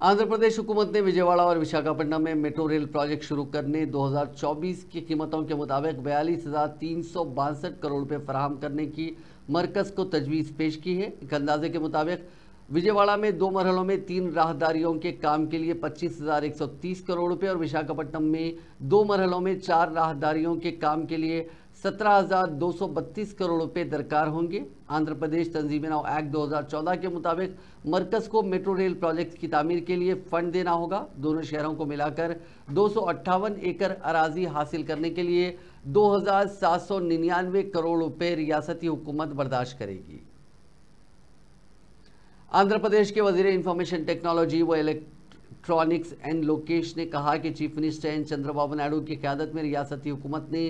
आंध्र प्रदेश हुकूमत ने विजयवाड़ा और विशाखापट्टनम में मेट्रो रेल प्रोजेक्ट शुरू करने 2024 की कीमतों के मुताबिक 42,362 करोड़ रुपए फराहम करने की मरकज को तजवीज़ पेश की है। एक अंदाजे के मुताबिक विजयवाड़ा में 2 मरहलों में 3 राहदारियों के काम के लिए 25,130 करोड़ रुपए और विशाखापट्टनम में 2 मरहलों में 4 राहदारियों के काम के लिए 17,232 करोड़ रुपए दरकार होंगे। आंध्र प्रदेश तंजीम-ए-नौ एक्ट 2014 के मुताबिक मरकज को मेट्रो रेल प्रोजेक्ट की तामीर के लिए फंड देना होगा। दोनों शहरों को मिलाकर 258 एकड़ अराजी हासिल करने के लिए 2,799 करोड़ रुपए रियासती हुकूमत बर्दाश्त करेगी। आंध्र प्रदेश के वजीर इंफॉर्मेशन टेक्नोलॉजी व इलेक्ट्रॉनिक्स एंड लोकेश ने कहा कि chief minister N Chandrababu Naidu की क़यादत में रियासती हुकूमत ने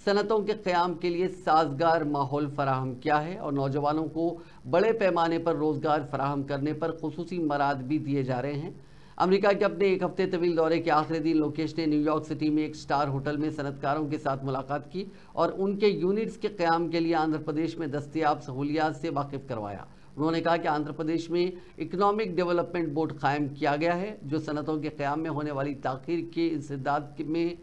सनतों के क़याम के लिए साजगार माहौल फराहम किया है और नौजवानों को बड़े पैमाने पर रोज़गार फराहम करने पर खुसूसी मराद भी दिए जा रहे हैं। अमेरिका के अपने एक हफ्ते तवील दौरे के आखिरी दिन लोकेश ने न्यूयॉर्क सिटी में एक स्टार होटल में सनतकारों के साथ मुलाकात की और उनके यूनिट्स के क़याम के लिए आंध्र प्रदेश में दस्तयाब सहूलियात से वाकिफ करवाया। उन्होंने कहा कि आंध्र प्रदेश में इकोनॉमिक डेवलपमेंट बोर्ड कायम किया गया है जो सनतों के क़याम में होने वाली ताख़ीर के इंसदाद में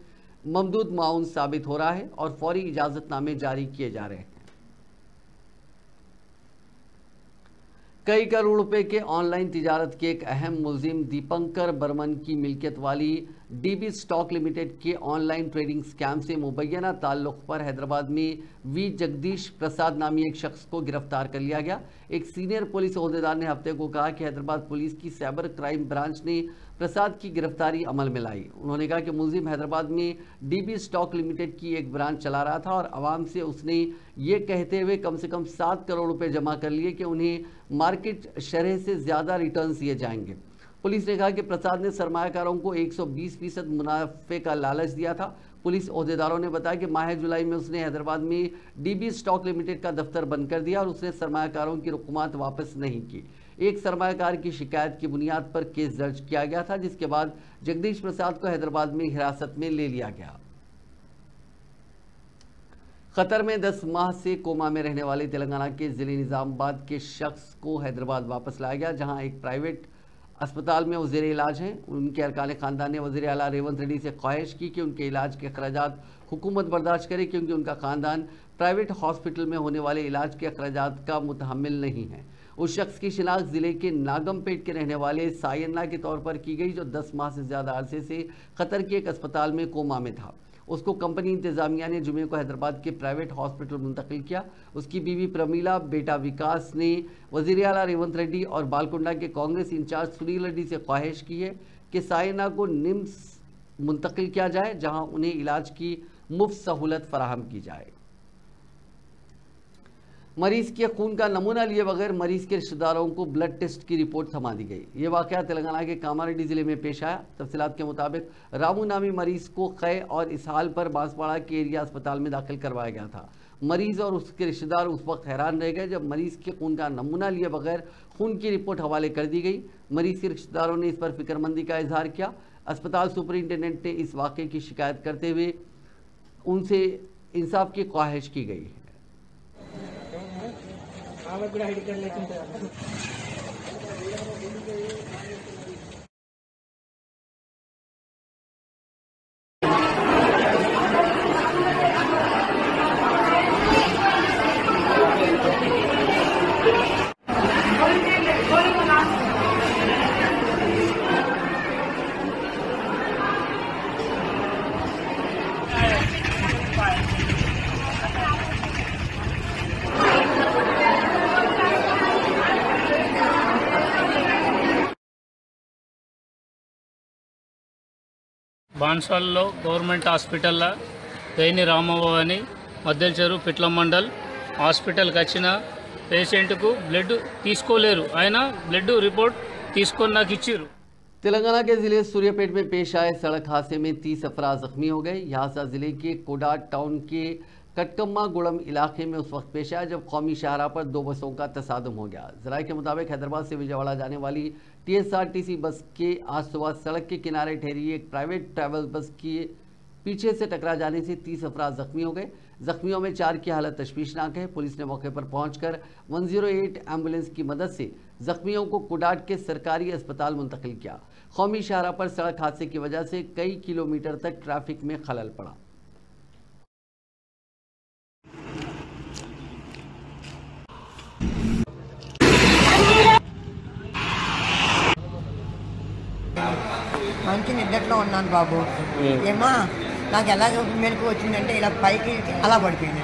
ममदूद माउन साबित हो रहा है और फौरी इजाज़तनामे जारी किए जा रहे हैं। कई करोड़ रुपए के ऑनलाइन तिजारत के एक अहम मुलजिम दीपंकर बर्मन की मिल्कियत वाली डीबी स्टॉक लिमिटेड के ऑनलाइन ट्रेडिंग स्कैम से मुबैना ताल्लुक़ पर हैदराबाद में वी जगदीश प्रसाद नामी एक शख्स को गिरफ्तार कर लिया गया। एक सीनियर पुलिस ओहदेदार ने हफ्ते को कहा कि हैदराबाद पुलिस की साइबर क्राइम ब्रांच ने प्रसाद की गिरफ्तारी अमल में लाई। उन्होंने कहा कि मुलजिम हैदराबाद में डीबी स्टॉक लिमिटेड की एक ब्रांच चला रहा था और आवाम से उसने ये कहते हुए कम से कम 7 करोड़ रुपए जमा कर लिए कि उन्हें मार्केट शरह से ज़्यादा रिटर्न दिए जाएंगे। पुलिस ने कहा कि प्रसाद ने सरमायाकारों को 120% मुनाफे का लालच दिया था। पुलिस ओहदेदारों ने बताया कि माह जुलाई में उसने हैदराबाद में डीबी स्टॉक लिमिटेड का दफ्तर बंद कर दिया और उसने सरमायाकारों की रकूमात वापस नहीं की। एक सरमायाकार की शिकायत की बुनियाद पर केस दर्ज किया गया था जिसके बाद जगदीश प्रसाद को हैदराबाद में हिरासत में ले लिया गया। कतर में 10 माह से कोमा में रहने वाले तेलंगाना के ज़िले निज़ामाबाद के शख्स को हैदराबाद वापस लाया गया जहां एक प्राइवेट अस्पताल में वो ज़ेर इलाज हैं। उनके अरकान ख़ानदान ने वज़ीर आला रेवंत रेड्डी से ख्वाहिश की कि उनके इलाज के अखराजात हुकूमत बर्दाश्त करे क्योंकि उनका ख़ानदान प्राइवेट हॉस्पिटल में होने वाले इलाज के अखराजात का मुतहम्मिल नहीं है। उस शख्स की शिनाख्त ज़िले के नागमपेट के रहने वाले सायन्ना के तौर पर की गई जो 10 माह से ज़्यादा अरसे से कतर के एक अस्पताल में कोमा में था। उसको कंपनी इंतज़ामिया ने जुमे को हैदराबाद के प्राइवेट हॉस्पिटल मुंतकिल किया। उसकी बीवी प्रमीला, बेटा विकास ने वज़ीर आला रेवंत रेड्डी और बालकुंडा के कांग्रेस इंचार्ज सुनील रेड्डी से ख्वाहिश की है कि सायना को निम्स मुंतकिल किया जाए जहां उन्हें इलाज की मुफ्त सहूलत फराहम की जाए। मरीज के खून का नमूना लिए बगैर मरीज के रिश्तेदारों को ब्लड टेस्ट की रिपोर्ट थमा दी गई। ये वाक़या तेलंगाना के कामारेड्डी ज़िले में पेश आया। तफसीलात के मुताबिक रामू नामी मरीज को क़ै और इसहाल पर बांसवाड़ा के एरिया अस्पताल में दाखिल करवाया गया था। मरीज़ और उसके रिश्तेदार उस वक्त हैरान रह गए जब मरीज़ के खून का नमूना लिए बगैर खून की रिपोर्ट हवाले कर दी गई। मरीज़ के रिश्तेदारों ने इस पर फिक्रमंदी का इजहार किया। अस्पताल सुपरिटेंडेंट ने इस वाक़े की शिकायत करते हुए उनसे इंसाफ की ख्वाहिश की गई है। బాన్సాల్లో గవర్నమెంట్ హాస్పిటల్లో పేని రామవ్వ అని మద్దెల చెరువు పిట్ల మండల్ హాస్పిటల్కి వచ్చిన పేషెంట్కు బ్లడ్ తీసుకోలేరు ఆయన బ్లడ్ రిపోర్ట్ తీసుకొని నాకు ఇచ్చిర్రు। तेलंगाना के ज़िले सूर्यापेट में पेश आए सड़क हादसे में 30 अफराद जख्मी हो गए। यासा ज़िले के कोडा टाउन के कटकम्मा गुड़म इलाके में उस वक्त पेश आया जब कौमी शाहराह पर 2 बसों का तसादुम हो गया। ज़राए के मुताबिक हैदराबाद से विजयवाड़ा जाने वाली TSRTC बस के आज सुबह सड़क के किनारे ठहरी एक प्राइवेट ट्रैवल बस की पीछे से टकरा जाने से 30 अफराद जख्मी हो गए। जख्मियों में 4 की हालत तशवीशनाक है। पुलिस ने मौके पर पहुंचकर 108 एम्बुलेंस की मदद से जख्मियों को कुडाट के सरकारी अस्पताल मुंतकिल किया। कौमी शाहराह पर सड़क हादसे की वजह से कई किलोमीटर तक ट्रैफिक में खलल पड़ा। మంచి నిద్రలో ఉన్నాను బాబు. ఏమా నాకు ఎలా మెలకు వచ్చిందంటే ఇలా పైకి అలా పడిపోయింది.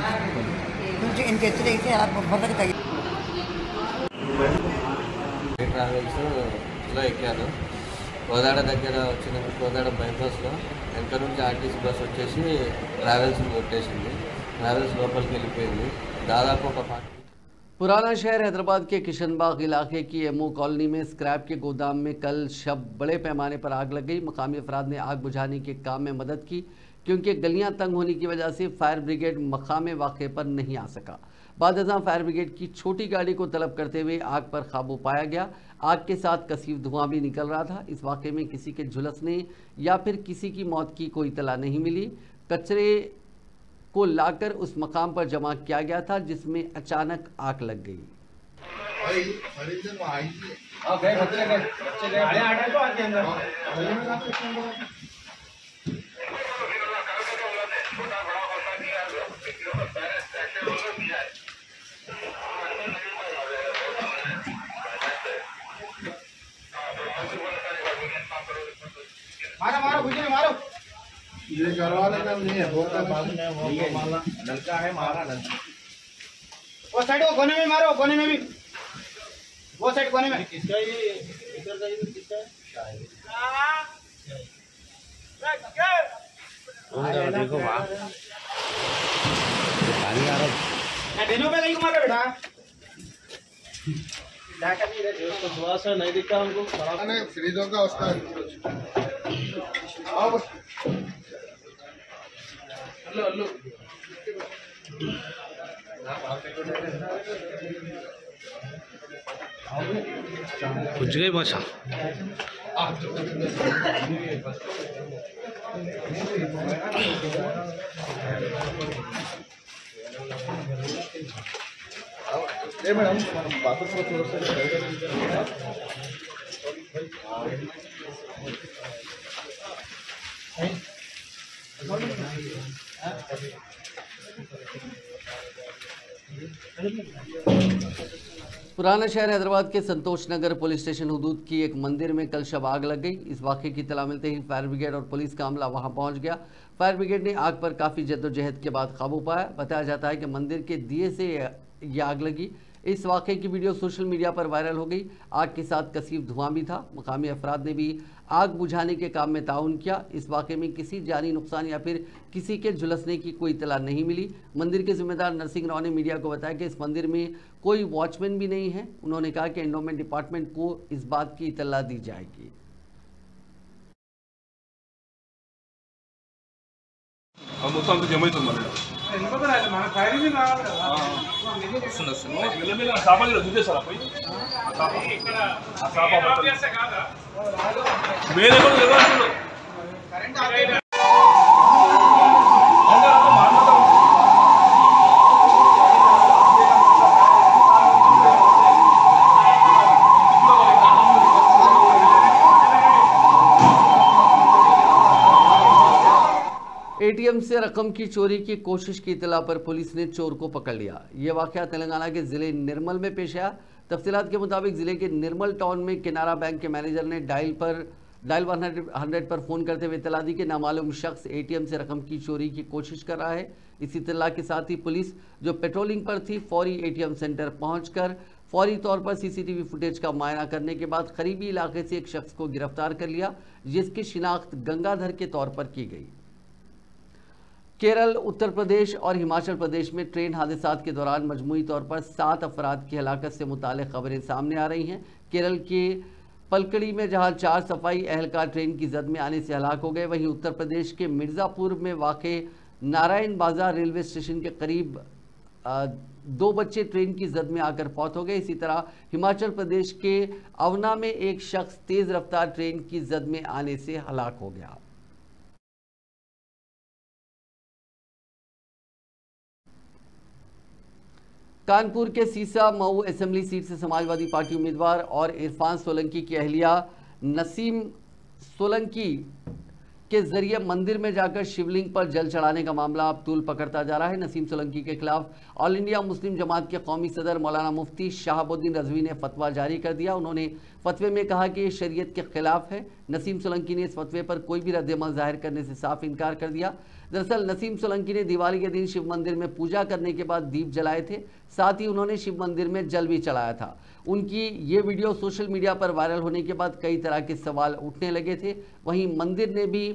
కొంచెం ఇంత ఎత్తులైతే అలా బొమ్మకి తగ్గి ట్రావెల్స్లో ఎక్కాను. కోదాడ దగ్గర వచ్చిన కోదాడ బైపాస్లో వెనక నుంచి ఆర్టీసీ బస్ వచ్చేసి ట్రావెల్స్ని కొట్టేసింది. ట్రావెల్స్ లోపలికి వెళ్ళిపోయింది. దాదాపు ఒక पुराना शहर हैदराबाद के किशनबाग इलाके की एमओ कॉलोनी में स्क्रैप के गोदाम में कल शब बड़े पैमाने पर आग लग गई। मकामी अफराद ने आग बुझाने के काम में मदद की, क्योंकि गलियां तंग होने की वजह से फायर ब्रिगेड मकाम वाक़े पर नहीं आ सका। बाद अज़ां फायर ब्रिगेड की छोटी गाड़ी को तलब करते हुए आग पर काबू पाया गया। आग के साथ कसीफ धुआं भी निकल रहा था। इस वाक़े में किसी के झुलसने या फिर किसी की मौत की कोई इतला नहीं मिली। कचरे को लाकर उस मकाम पर जमा किया गया था, जिसमें अचानक आग लग गई। मारो गुजरे मारो ये करवा लेना नहीं है बहुत नलका है मारा नलका वो साइड वो कोने में मारो कोने में भी वो साइड कोने में किसका ये इधर का ये किसका है देखो वहां पानी आ रहा है देनो पे नहीं मारो बेटा डाटा नहीं रहे तो थोड़ा सा नहीं दिखता हमको नहीं फ्रीजों का उसका आओ हेलो कुछ गई भाषा मैडम बातों थोड़ा पुराना शहर हैदराबाद के संतोष नगर पुलिस स्टेशन हुदूद की एक मंदिर में कल शब आग लग गई। इस वाक़े की इत्तला मिलते ही फायर ब्रिगेड और पुलिस का अमला वहां पहुंच गया। फायर ब्रिगेड ने आग पर काफ़ी जद्दोजहद के बाद काबू पाया। बताया जाता है कि मंदिर के दिए से ये आग लगी। इस वाक़े की वीडियो सोशल मीडिया पर वायरल हो गई। आग के साथ कसीफ धुआं भी था। मकामी अफराद ने भी आग बुझाने के काम में ताउन किया। इस वाक़े में किसी जानी नुकसान या फिर किसी के झुलसने की कोई इत्तला नहीं मिली। मंदिर के जिम्मेदार नरसिंह राव ने मीडिया को बताया कि इस मंदिर में कोई वॉचमैन भी नहीं है। उन्होंने कहा कि एंडोमेंट डिपार्टमेंट को इस बात की इत्तला दी जाएगी। మొత్తం జమైతుంది మరి సామాన్యులు దుద్దేశారా పోయి వేరే కూడా లేదంటున్నాడు एटीएम से रकम की चोरी की कोशिश की इतला पर पुलिस ने चोर को पकड़ लिया। ये वाकया तेलंगाना के ज़िले निर्मल में पेश आया। तफसीलात के मुताबिक ज़िले के निर्मल टाउन में किनारा बैंक के मैनेजर ने डायल 100 पर फ़ोन करते हुए इतला दी कि नामालूम शख्स एटीएम से रकम की चोरी की कोशिश कर रहा है। इसी इतला के साथ ही पुलिस जो पेट्रोलिंग पर थी फौरी एटीएम सेंटर पहुंचकर फौरी तौर पर सीसीटीवी फुटेज का मुआयना करने के बाद करीबी इलाके से एक शख्स को गिरफ्तार कर लिया, जिसकी शिनाख्त गंगाधर के तौर पर की गई। केरल, उत्तर प्रदेश और हिमाचल प्रदेश में ट्रेन हादसात के दौरान मजमूई तौर पर 7 अफराद की हलाकत से मुताल्लिक़ खबरें सामने आ रही हैं। केरल के पलकड़ी में जहां 4 सफाई एहलकार ट्रेन की जद में आने से हलाक हो गए, वहीं उत्तर प्रदेश के मिर्ज़ापुर में वाक़े नारायण बाज़ार रेलवे स्टेशन के करीब 2 बच्चे ट्रेन की जद में आकर फौत हो गए। इसी तरह हिमाचल प्रदेश के अवना में एक शख्स तेज़ रफ्तार ट्रेन की जद में आने से हलाक हो गया। कानपुर के सीसा मऊ असेंबली सीट से समाजवादी पार्टी उम्मीदवार और इरफान सोलंकी की अहलिया नसीम सोलंकी के जरिए मंदिर में जाकर शिवलिंग पर जल चढ़ाने का मामला अब तूल पकड़ता जा रहा है। नसीम सोलंकी के खिलाफ ऑल इंडिया मुस्लिम जमात के कौमी सदर मौलाना मुफ्ती शहाबुद्दीन रजवी ने फतवा जारी कर दिया। उन्होंने फतवे में कहा कि ये शरीयत के खिलाफ है। नसीम सोलंकी ने इस फतवे पर कोई भी रद्द-ए-अमल जाहिर करने से साफ इनकार कर दिया। दरअसल नसीम सोलंकी ने दिवाली के दिन शिव मंदिर में पूजा करने के बाद दीप जलाए थे, साथ ही उन्होंने शिव मंदिर में जल भी चढ़ाया था। उनकी ये वीडियो सोशल मीडिया पर वायरल होने के बाद कई तरह के सवाल उठने लगे थे। वहीं मंदिर ने भी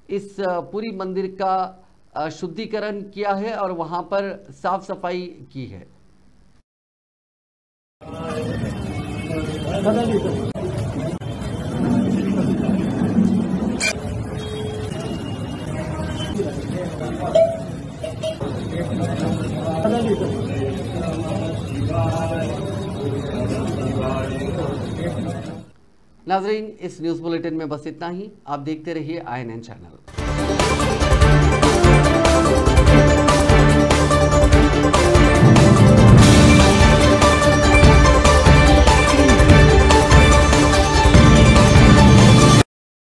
इस पूरी मंदिर का शुद्धिकरण किया है और वहां पर साफ सफाई की है। नाजरीन, इस न्यूज़ बुलेटिन में बस इतना ही। आप देखते रहिए INN चैनल।